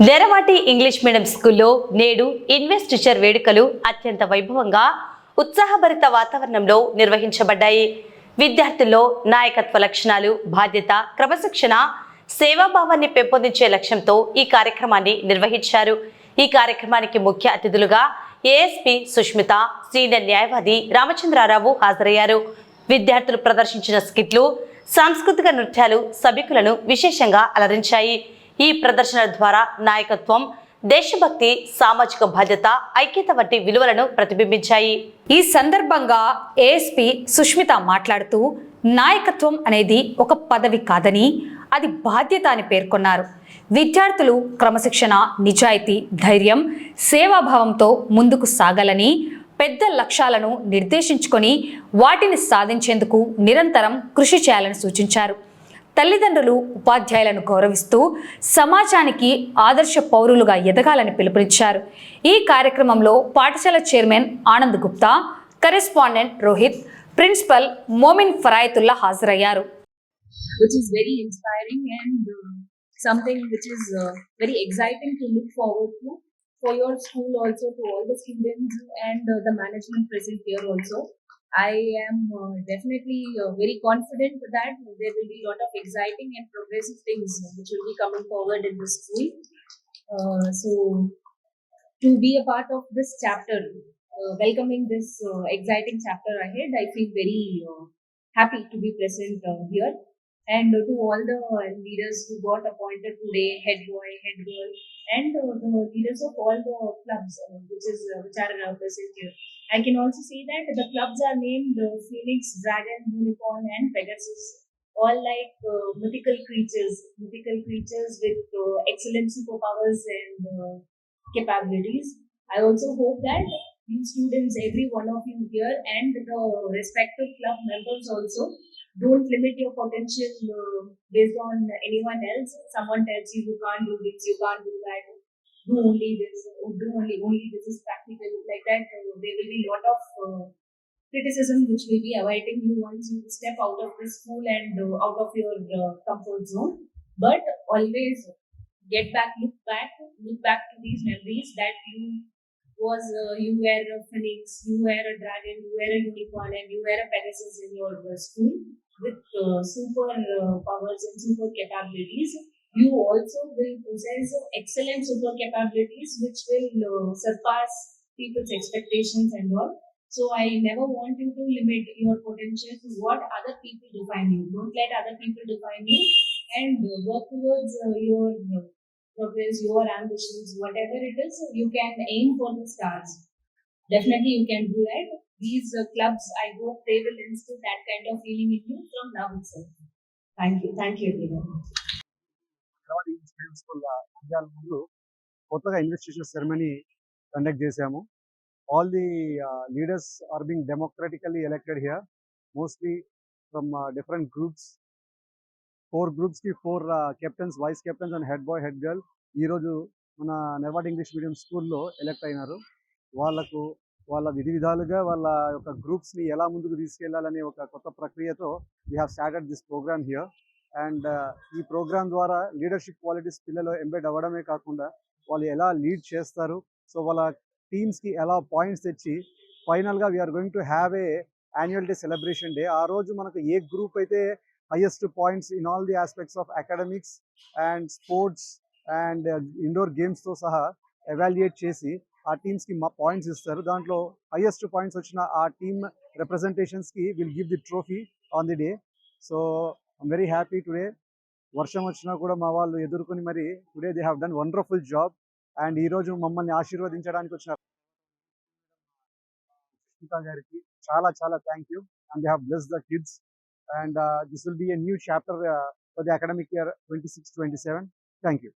Neravati English medium స్కూల్లో నేడు investiture వేడుకలు అత్యంత వైభవంగా ఉత్సాహభరిత వాతావరణంలో నిర్వహించబడ్డాయి. విద్యార్థుల్లో నాయకత్వ లక్షణాలు, బాధ్యత, క్రమశిక్షణ, సేవాభావాన్ని పెంపొందించే లక్ష్యంతో ఈ కార్యక్రమాన్ని నిర్వహించారు. ఈ కార్యక్రమానికి ముఖ్య అతిథులుగా ఏఎస్పీ సుష్మిత, సీనియర్ న్యాయవాది రామచంద్రారావు హాజరయ్యారు. విద్యార్థులు ప్రదర్శించిన స్కిట్లు, సాంస్కృతిక నృత్యాలు సభికులను విశేషంగా అలరించాయి. ఈ ప్రదర్శన ద్వారా నాయకత్వం, దేశభక్తి, సామాజిక బాధ్యత, ఐక్యత వంటి విలువలను ప్రతిబింబించాయి. ఈ సందర్భంగా ఏఎస్పీ సుష్మిత మాట్లాడుతూ, నాయకత్వం అనేది ఒక పదవి కాదని, అది బాధ్యత అని పేర్కొన్నారు. విద్యార్థులు క్రమశిక్షణ, నిజాయితీ, ధైర్యం, సేవాభావంతో ముందుకు సాగాలని, పెద్ద లక్ష్యాలను నిర్దేశించుకొని వాటిని సాధించేందుకు నిరంతరం కృషి చేయాలని సూచించారు. తల్లిదండ్రులు, ఉపాధ్యాయులను గౌరవిస్తూ సమాజానికి ఆదర్శ పౌరులుగా ఎదగాలని పిలుపునిచ్చారు. ఈ కార్యక్రమంలో పాఠశాల chairman Anand Gupta, correspondent Rohit, principal Momin Farayatullah హాజరయ్యారు. Which is very inspiring and something which is very exciting to look forward to for your school also, to all the students and the management present here also. I am definitely very confident that there will be a lot of exciting and progressive things which will be coming forward in the school. So to be a part of this chapter, welcoming this exciting chapter ahead, I feel very happy to be present here. And to all the leaders who got appointed today, head boy, head girl, and the leaders of all the clubs which are present here. I can also see that the clubs are named Phoenix, Dragon, Unicorn, and Pegasus, all like mythical creatures with excellent superpowers and capabilities. I also hope that you students, every one of you here, and the respective club members also, don't limit your potential based on anyone else. Someone tells you you can't do this, you can't do that, do only this, do only this is practical, like that. There will be a lot of criticism which will be awaiting you once you step out of this school and out of your comfort zone. But always get back, look back to these memories that you were a phoenix, you were a dragon, you were a unicorn, and you were a pegasus in your school with super powers and super capabilities. You also will possess excellent super capabilities which will surpass people's expectations and all. So I never want you to limit your potential to what other people define you. Don't let other people define you, and work towards your progress, your ambitions, whatever it is. You can aim for the stars. Definitely you can do that. These clubs, I hope they will instill that kind of feeling in you from now itself. Thank you everyone. కొత్తగా investigation ceremony conduct చేశాము. All the leaders are being democratically elected here, mostly from different groups. 4 గ్రూప్స్కి 4 captains, vice captains and head boy, head girl ఈరోజు మన Nerwad English medium స్కూల్లో elect అయినారు. వాళ్ళకు వాళ్ళ విధి విధాలుగా వాళ్ళ యొక్క గ్రూప్స్ని ఎలా ముందుకు తీసుకెళ్లాలనే ఒక కొత్త ప్రక్రియతో we have started this program here. And ఈ ప్రోగ్రామ్ ద్వారా లీడర్షిప్ క్వాలిటీస్ పిల్లలు ఎంబెడ్ అవ్వడమే కాకుండా వాళ్ళు ఎలా లీడ్ చేస్తారు, సో వాళ్ళ టీమ్స్కి ఎలా పాయింట్స్ తెచ్చి ఫైనల్గా we are going to have a annual day celebration day. ఆ రోజు మనకు ఏ గ్రూప్ అయితే highest points in all the aspects of academics and sports and indoor గేమ్స్తో సహా ఎవాల్యుయేట్ చేసి ఆ టీమ్స్కి పాయింట్స్ ఇస్తారు. దాంట్లో హైయెస్ట్ పాయింట్స్ వచ్చిన ఆ టీమ్ రిప్రజెంటేషన్స్కి will give the trophy on the day. So I'm very happy today. వర్షం వచ్చినా కూడా మా వాళ్ళు ఎదుర్కొని మరి today they have done wonderful job. And ఈరోజు మమ్మల్ని ఆశీర్వదించడానికి వచ్చిన సుష్మిత గారికి చాలా చాలా thank you. And they have blessed the kids. And this will be a new chapter for the academic year 26-27. Thank you.